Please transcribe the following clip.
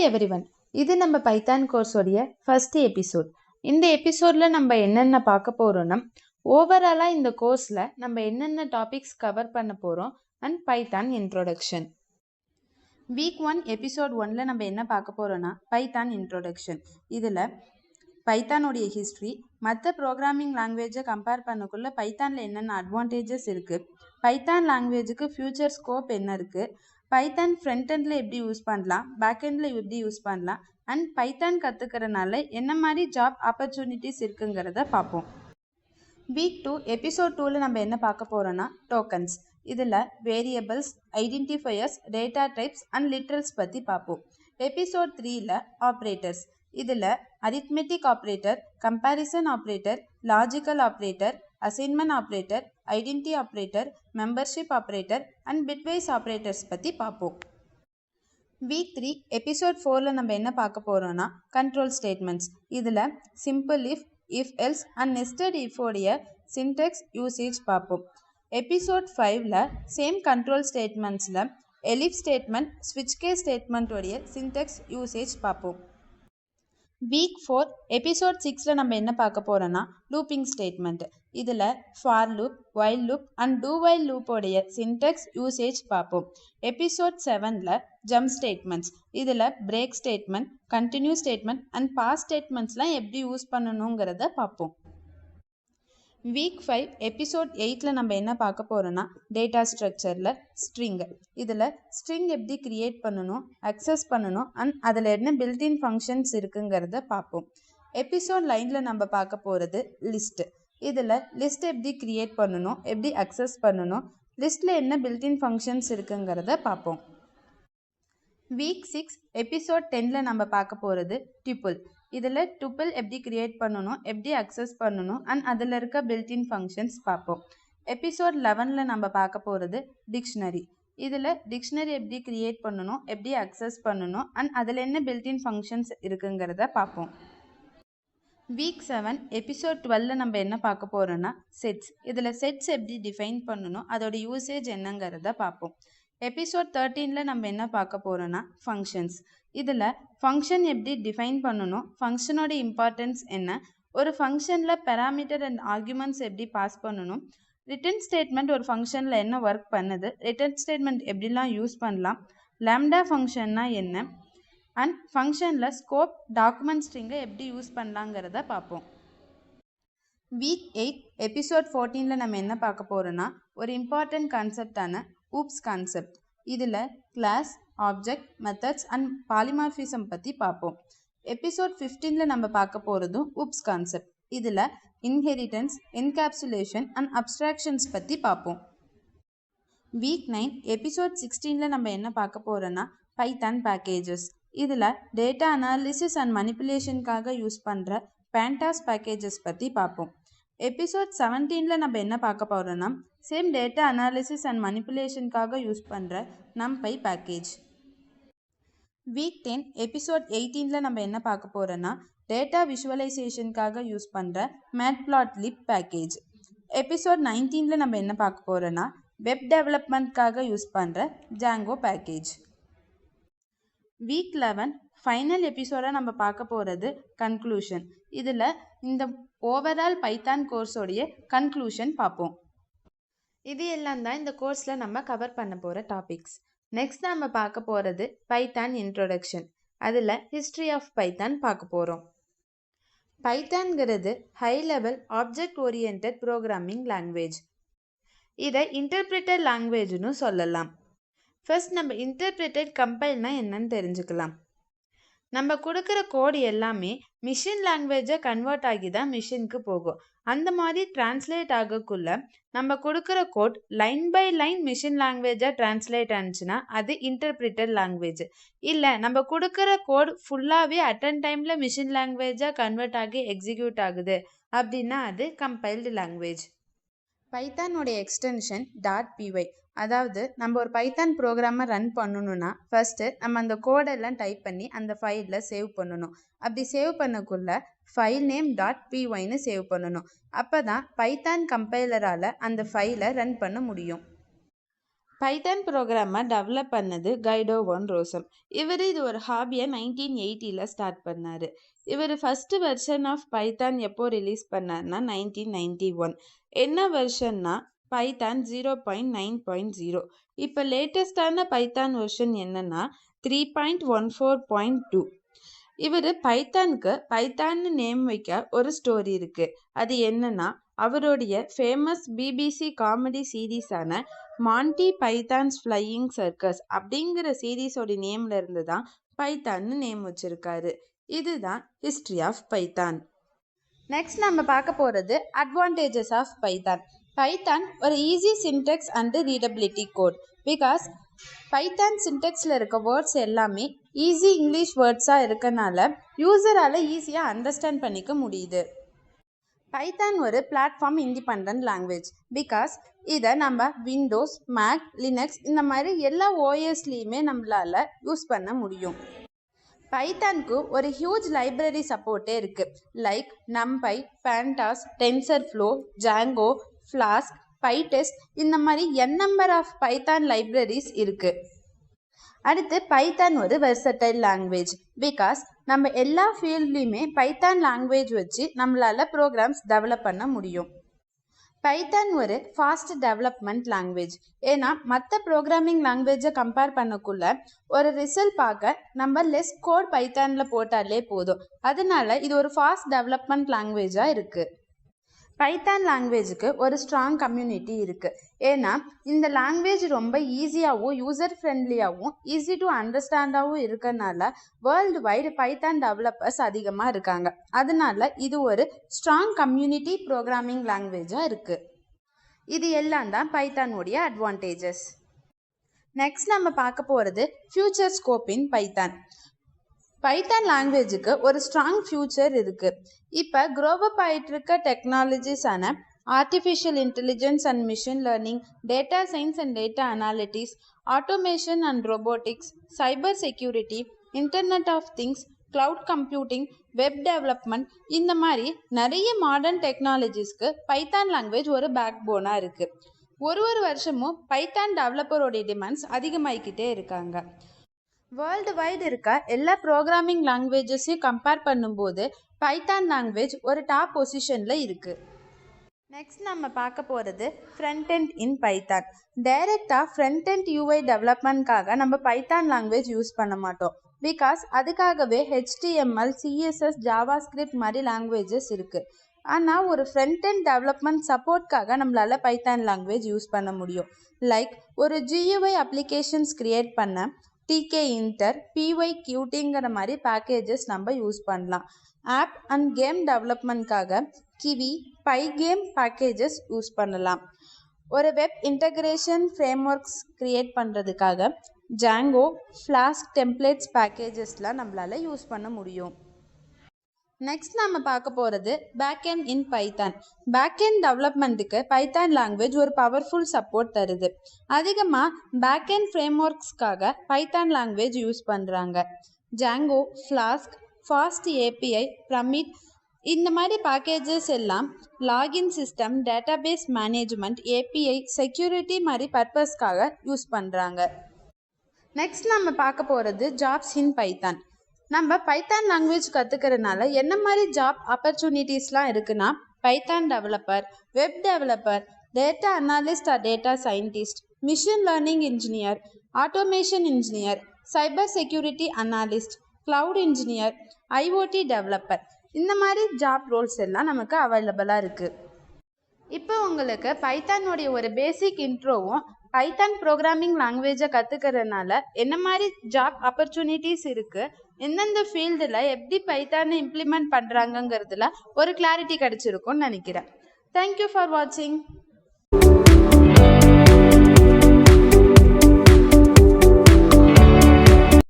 Everyone, இது நம்ம Python கோர்ஸோடைய first episode. இந்த எபிசோட்ல நம்ம என்னென்ன பார்க்க போறோம்னா, ஓவராலா இந்த கோர்ஸ்ல நம்ம என்னென்ன டாபிக்ஸ் கவர் பண்ண போறோம் and Python introduction. Week 1 episode 1ல நம்ம என்ன பார்க்க போறோம்னா பைத்தான் இன்ட்ரோடக்ஷன். இதில் பைத்தானுடைய ஹிஸ்ட்ரி, மற்ற ப்ரோக்ராமிங் லாங்குவேஜை கம்பேர் பண்ணக்குள்ள பைத்தானில் என்னென்ன அட்வான்டேஜஸ் இருக்குது, பைத்தான் லாங்குவேஜுக்கு ஃபியூச்சர் ஸ்கோப் என்ன இருக்குது, பைத்தான் ஃப்ரண்ட் எண்டில் எப்படி யூஸ் பண்ணலாம், பேக் எண்டில் எப்படி யூஸ் பண்ணலாம் அண்ட் பைத்தான் கற்றுக்கிறனால என்ன மாதிரி ஜாப் ஆப்பர்ச்சுனிட்டிஸ் இருக்குங்கிறத பார்ப்போம். வீக் 2 எபிசோட் 2ல் நம்ம என்ன பார்க்க போகிறோன்னா டோக்கன்ஸ். இதில் variables, identifiers, data types and literals பற்றி பார்ப்போம். எபிசோட் 3ல் ஆப்ரேட்டர்ஸ். இதில் arithmetic operator, comparison operator, logical operator, assignment operator, identity operator, membership operator and bitwise operators பற்றி பார்ப்போம். வீக் 3 எபிசோட் 4ல் நம்ம என்ன பார்க்க போகிறோன்னா கண்ட்ரோல் ஸ்டேட்மெண்ட்ஸ். இதில் simple if else and nested இஃபோடைய சின்டெக்ஸ் யூசேஜ் பார்ப்போம். எபிசோட் 5ல் சேம் கண்ட்ரோல் ஸ்டேட்மெண்ட்ஸில் எலிஃப் ஸ்டேட்மெண்ட், ஸ்விட்ச் கேஸ் ஸ்டேட்மெண்ட்டோடைய சின்டெக்ஸ் யூசேஜ் பார்ப்போம். வீக் 4 எபிசோட் 6ல் நம்ம என்ன பார்க்க போகிறோன்னா லூப்பிங் ஸ்டேட்மெண்ட். இதில் for loop, while loop and do while லூப்போடைய சின்டெக்ஸ் யூசேஜ் பார்ப்போம். எபிசோட் 7ல் ஜம்ப் ஸ்டேட்மெண்ட்ஸ். இதில் break statement, continue statement and pass ஸ்டேட்மெண்ட்ஸ்லாம் எப்படி யூஸ் பண்ணணுங்கிறத பார்ப்போம். வீக் 5 எபிசோட் 8ல் நம்ம என்ன பார்க்க போகிறோன்னா டேட்டா ஸ்ட்ரக்சரில் ஸ்ட்ரிங். இதில் ஸ்ட்ரிங் எப்படி கிரியேட் பண்ணணும், அக்சஸ் பண்ணணும் அண்ட் அதில் என்ன பில்டின் ஃபங்க்ஷன்ஸ் இருக்குங்கிறத பார்ப்போம். எபிசோட் 9ல் நம்ம பார்க்க போகிறது லிஸ்ட். இதில் லிஸ்ட் எப்படி கிரியேட் பண்ணணும், எப்படி அக்சஸ் பண்ணணும், லிஸ்ட்டில் என்ன பில்டின் ஃபங்க்ஷன்ஸ் இருக்குங்கிறத பார்ப்போம். வீக் 6 எபிசோட் 10ல் நம்ம பார்க்க போகிறது டியூபிள். இதில் டூப்பிள் எப்படி கிரியேட் பண்ணணும், எப்படி அக்சஸ் பண்ணணும் அண்ட் அதில் இருக்க பில்டின் ஃபங்க்ஷன்ஸ் பார்ப்போம். எபிசோட் 11ல் நம்ம பார்க்க போகிறது டிக்ஷனரி. இதில் டிக்ஷனரி எப்படி கிரியேட் பண்ணணும், எப்படி அக்சஸ் பண்ணணும் அண்ட் அதில் என்ன பில்டின் ஃபங்க்ஷன்ஸ் இருக்குங்கிறத பார்ப்போம். வீக் 7 எபிசோட் 12ல் நம்ம என்ன பார்க்க போகிறோன்னா செட்ஸ். இதில் செட்ஸ் எப்படி டிஃபைன் பண்ணணும், அதோட யூசேஜ் என்னங்கிறத பார்ப்போம். எபிசோட் 13ல் நம்ம என்ன பார்க்க போகிறோன்னா ஃபங்க்ஷன்ஸ். இதில் ஃபங்க்ஷன் எப்படி டிஃபைன் பண்ணணும், ஃபங்க்ஷனோட இம்பார்ட்டன்ஸ் என்ன, ஒரு ஃபங்க்ஷனில் பெராமீட்டர் அண்ட் ஆர்குமெண்ட்ஸ் எப்படி பாஸ் பண்ணணும், ரிட்டர்ன் ஸ்டேட்மெண்ட் ஒரு ஃபங்க்ஷனில் என்ன ஒர்க் பண்ணுது, ரிட்டர்ன் ஸ்டேட்மெண்ட் எப்படிலாம் யூஸ் பண்ணலாம், லாம்டா ஃபங்க்ஷன்னா என்ன அண்ட் ஃபங்க்ஷனில் ஸ்கோப், டாக்குமெண்ட் ஸ்ட்ரிங்கை எப்படி யூஸ் பண்ணலாங்கிறத பார்ப்போம். வீக் 8 எபிசோட் 14ல் நம்ம என்ன பார்க்க போகிறோன்னா ஒரு இம்பார்ட்டன்ட் கான்செப்டான ஊப்ஸ் கான்செப்ட். இதில் class, object, methods and polymorphism பற்றி பார்ப்போம். எபிசோட் 15ல் நம்ம பார்க்க போகிறதும் ஊப்ஸ் கான்செப்ட். இதில் இன்ஹெரிட்டன்ஸ், என்கேப்சுலேஷன் அண்ட் அப்ஸ்ட்ராக்ஷன்ஸ் பற்றி பார்ப்போம். வீக் 9 எபிசோட் 16ல் நம்ம என்ன பார்க்க போகிறோன்னா பைத்தான் பேக்கேஜஸ். இதில் டேட்டா அனாலிசிஸ் அண்ட் மனிப்புலேஷனுக்காக யூஸ் பண்ணுற பேண்டாஸ் பேக்கேஜஸ் பற்றி பார்ப்போம். எபிசோட் 17ல் நம்ம என்ன பார்க்க போகிறோன்னா சேம் டேட்டா அனாலிசிஸ் அண்ட் மனிப்புலேஷனுக்காக யூஸ் பண்ணுற நம்பை பேக்கேஜ். வீக் 10 எபிசோட் 18ல் நம்ம என்ன பார்க்க போகிறோன்னா டேட்டா விஷுவலைசேஷனுக்காக யூஸ் பண்ணுற மேட்ப்ளாட்லிப் பேக்கேஜ். எபிசோட் 19ல் நம்ம என்ன பார்க்க போகிறோன்னா வெப் டெவலப்மெண்ட்காக யூஸ் பண்ணுற ஜாங்கோ பேக்கேஜ். வீக் 11 ஃபைனல் எபிசோடாக நம்ம பார்க்க போகிறது கன்க்ளூஷன். இதில் இந்த ஓவரால் பைத்தான் கோர்ஸோடைய கன்க்ளூஷன் பார்ப்போம். இது எல்லாம் தான் இந்த கோர்ஸில் நம்ம கவர் பண்ண போகிற டாபிக்ஸ். நெக்ஸ்ட் நம்ம பார்க்க போகிறது பைத்தான் இன்ட்ரோடக்ஷன். அதில் ஹிஸ்ட்ரி ஆஃப் பைத்தான் பார்க்க போகிறோம். பைத்தான்கிறது high level object oriented programming language. இதை இன்டர்பிரிட்டட் லாங்குவேஜ்னு சொல்லலாம். ஃபர்ஸ்ட் நம்ம இன்டர்பிரிட்டட் கம்பைல்னா என்னன்னு தெரிஞ்சுக்கலாம். நம்ம கொடுக்குற கோடு எல்லாமே மிஷின் லாங்குவேஜை கன்வெர்ட் ஆகி தான் மிஷினுக்கு போகும். அந்த மாதிரி டிரான்ஸ்லேட் ஆகக்குள்ள நம்ம கொடுக்குற code line by line machine லாங்குவேஜாக டிரான்ஸ்லேட் ஆனிச்சுன்னா அது இன்டர்பிரிட்டட் லாங்குவேஜ். இல்லை நம்ம கொடுக்குற கோட் ஃபுல்லாகவே அட்டன் டைமில் மிஷின் லாங்குவேஜாக கன்வெர்ட் ஆகி எக்ஸிக்யூட் ஆகுது அப்படின்னா அது கம்பைல்டு லாங்குவேஜ். பைத்தானோடைய எக்ஸ்டென்ஷன் .py. அதாவது நம்ம ஒரு பைத்தான் ப்ரோக்ராமை ரன் பண்ணணும்னா ஃபர்ஸ்ட்டு நம்ம அந்த கோடெல்லாம் டைப் பண்ணி அந்த ஃபைலில் சேவ் பண்ணணும். அப்படி சேவ் பண்ணக்குள்ள ஃபைல் நேம் .pyன்னு சேவ் பண்ணணும். அப்போ தான் பைத்தான் கம்பைலரால் அந்த ஃபைலை ரன் பண்ண முடியும். பைத்தான் ப்ரோக்ராமை டெவலப் பண்ணது கைடோ ஒன் ரோசம். இது ஒரு ஹாபியை 1980 ஸ்டார்ட் பண்ணார். ஃபர்ஸ்ட் வெர்ஷன் ஆஃப் பைத்தான் எப்போ ரிலீஸ் பண்ணார்னா 1991. என்ன வெர்ஷன்னா பைத்தான் 0.9.0. இப்போ லேட்டஸ்டான பைத்தான் வெர்ஷன் என்னன்னா 3.14.2. பைத்தானுக்கு பைத்தான்னு நேம் வைக்க ஒரு ஸ்டோரி இருக்கு. அது என்னன்னா அவருடைய ஃபேமஸ் பிபிசி காமெடி சீரீஸான மான்டி பைத்தான்ஸ் ஃப்ளையிங் சர்க்கஸ் அப்படிங்கிற சீரீஸோட நேம்ல இருந்து தான் பைத்தான்னு நேம் வச்சிருக்காரு. இதுதான் ஹிஸ்ட்ரி ஆஃப் பைத்தான். நெக்ஸ்ட் நம்ம பார்க்க போகிறது அட்வான்டேஜஸ் ஆஃப் பைத்தான். பைத்தான் ஒரு easy syntax and readability code. Because Python சின்டெக்ஸில் இருக்க வேர்ட்ஸ் எல்லாமே ஈஸி இங்கிலீஷ் வேர்ட்ஸாக இருக்கனால யூசரால் ஈஸியாக அண்டர்ஸ்டாண்ட் பண்ணிக்க முடியுது. பைத்தான் ஒரு பிளாட்ஃபார்ம் இண்டிபெண்டன்ட் லாங்குவேஜ். பிகாஸ் இதை நம்ம விண்டோஸ், மேக், லினக்ஸ் இந்த மாதிரி எல்லா ஓஎஸ்லேயுமே நம்மளால் யூஸ் பண்ண முடியும். பைத்தானுக்கு ஒரு ஹியூஜ் லைப்ரரி சப்போர்ட்டே இருக்குது. லைக் நம்பை, பேண்டாஸ், டென்சர்ஃப்ளோ, ஜாங்கோ, ஃப்ளாஸ்க், பைடெஸ்ட் இந்த மாதிரி நம்பர் ஆஃப் பைத்தான் லைப்ரரிஸ் இருக்குது. அடுத்து பைத்தான் ஒரு வெர்சடைல் லாங்குவேஜ். பிகாஸ் நம்ம எல்லா ஃபீல்ட்லேயுமே பைத்தான் லாங்குவேஜ் வச்சு நம்மளால் ப்ரோக்ராம்ஸ் டெவலப் பண்ண முடியும். பைத்தான் ஒரு ஃபாஸ்ட் டெவலப்மெண்ட் லாங்குவேஜ். ஏன்னா மற்ற ப்ரோக்ராமிங் லாங்குவேஜை கம்பேர் பண்ணக்குள்ள ஒரு ரிசல்ட் பார்க்க நம்ம லெஸ் கோட் பைத்தானில் போட்டாலே போதும். அதனால இது ஒரு ஃபாஸ்ட் டெவலப்மெண்ட் லாங்குவேஜாக இருக்குது. பைத்தான் லாங்குவேஜுக்கு ஒரு ஸ்ட்ராங் கம்யூனிட்டி இருக்குது. ஏன்னா இந்த லாங்குவேஜ் ரொம்ப ஈஸியாகவும் யூசர் ஃப்ரெண்ட்லியாகவும் ஈஸி டு அண்டர்ஸ்டாண்டாகவும் இருக்கனால வேர்ல்டு வைடு பைத்தான் டெவலப்பர்ஸ் அதிகமாக இருக்காங்க. அதனால இது ஒரு ஸ்ட்ராங் கம்யூனிட்டி ப்ரோக்ராமிங் லாங்குவேஜாக இருக்குது. இது எல்லாம் தான் பைத்தானுடைய அட்வான்டேஜஸ். நெக்ஸ்ட் நம்ம பார்க்க போகிறது future scope in Python. Python லாங்குவேஜுக்கு ஒரு ஸ்ட்ராங் ஃபியூச்சர் இருக்குது. இப்போ க்ரோவப் ஆகிட்டு இருக்க டெக்னாலஜிஸான artificial intelligence and machine learning, data science and data analytics, automation and robotics, cyber security, internet of things, cloud computing, web development இந்த மாதிரி நிறைய மாடர்ன் டெக்னாலஜிஸ்க்கு பைத்தான் லாங்குவேஜ் ஒரு பேக் போனாக இருக்குது. ஒரு வருஷமும் பைத்தான் டெவலப்பரோடைய டிமாண்ட்ஸ் அதிகமாகிக்கிட்டே இருக்காங்க. வேர்ல்டு வைடு இருக்க எல்லா ப்ரோக்ராமிங் லாங்குவேஜஸையும் கம்பேர் பண்ணும்போது பைத்தான் லாங்குவேஜ் ஒரு டாப் பொசிஷனில் இருக்குது. நெக்ஸ்ட் நம்ம பார்க்க போகிறது ஃப்ரண்ட் எண்ட் இன் பைத்தான். டைரெக்டாக ஃப்ரண்ட் எண்ட் யூஐ டெவலப்மெண்ட்காக நம்ம பைத்தான் லாங்குவேஜ் யூஸ் பண்ண மாட்டோம். பிகாஸ் அதுக்காகவே HTML, CSS, ஜாவாஸ்கிரிப்ட் மாதிரி லாங்குவேஜஸ் இருக்குது. ஆனால் ஒரு ஃப்ரண்ட் எண்ட் டெவலப்மெண்ட் சப்போர்ட்காக நம்மளால் பைத்தான் லாங்குவேஜ் யூஸ் பண்ண முடியும். லைக் ஒரு GUI அப்ளிகேஷன்ஸ் க்ரியேட் பண்ண TK Inter, PyQtங்கிற மாதிரி பேக்கேஜஸ் நம்ம யூஸ் பண்ணலாம். ஆப் அண்ட் கேம் டெவலப்மெண்ட்காக கிவி, பைகேம் பேக்கேஜஸ் யூஸ் பண்ணலாம். ஒரு வெப் இன்டகிரேஷன் ஃப்ரேம்ஒர்க்ஸ் க்ரியேட் பண்ணுறதுக்காக ஜாங்கோ, ஃப்ளாஸ்க் டெம்ப்ளேட்ஸ் பேக்கேஜஸ்லாம் நம்மளால் யூஸ் பண்ண முடியும். நெக்ஸ்ட் நம்ம பார்க்க போகிறது பேக்எண்ட் இன் பைத்தான். பேக்எண்ட் டெவலப்மெண்ட்டுக்கு பைத்தான் லாங்குவேஜ் ஒரு பவர்ஃபுல் சப்போர்ட் தருது. அதிகமாக பேக்எண்ட் ஃப்ரேம்ஒர்க்ஸ்க்காக பைத்தான் லாங்குவேஜ் யூஸ் பண்ணுறாங்க. Django, Flask, fast API, Pyramid இந்த மாதிரி பேக்கேஜஸ் எல்லாம் login system, database management, API, security மாதிரி பர்பஸ்க்காக யூஸ் பண்ணுறாங்க. நெக்ஸ்ட் நம்ம பார்க்க போகிறது ஜாப்ஸ் இன் பைத்தான். நம்ம பைத்தான் லாங்குவேஜ் கற்றுக்கிறதுனால என்ன மாதிரி ஜாப் ஆப்பர்ச்சுனிட்டிஸ்லாம் இருக்குன்னா Python developer, web developer, data analyst or data scientist, machine learning engineer, automation engineer, cyber security analyst, cloud engineer, IoT developer இந்த மாதிரி ஜாப் ரோல்ஸ் எல்லாம் நமக்கு அவைலபிளாக இருக்குது. இப்போ உங்களுக்கு பைத்தானுடைய ஒரு பேசிக் இன்ட்ரோவும் பைத்தான் ப்ரோக்ராமிங் லாங்குவேஜை கற்றுக்கிறதுனால என்ன மாதிரி ஜாப் ஆப்பர்ச்சுனிட்டிஸ் இருக்குது, எந்தெந்த ஃபீல்டில் எப்படி பைத்தானை இம்ப்ளிமெண்ட் பண்ணுறாங்கங்கிறதுல ஒரு கிளாரிட்டி கிடச்சிருக்கும்னு நினைக்கிறேன். தேங்க்யூ ஃபார் வாட்சிங்.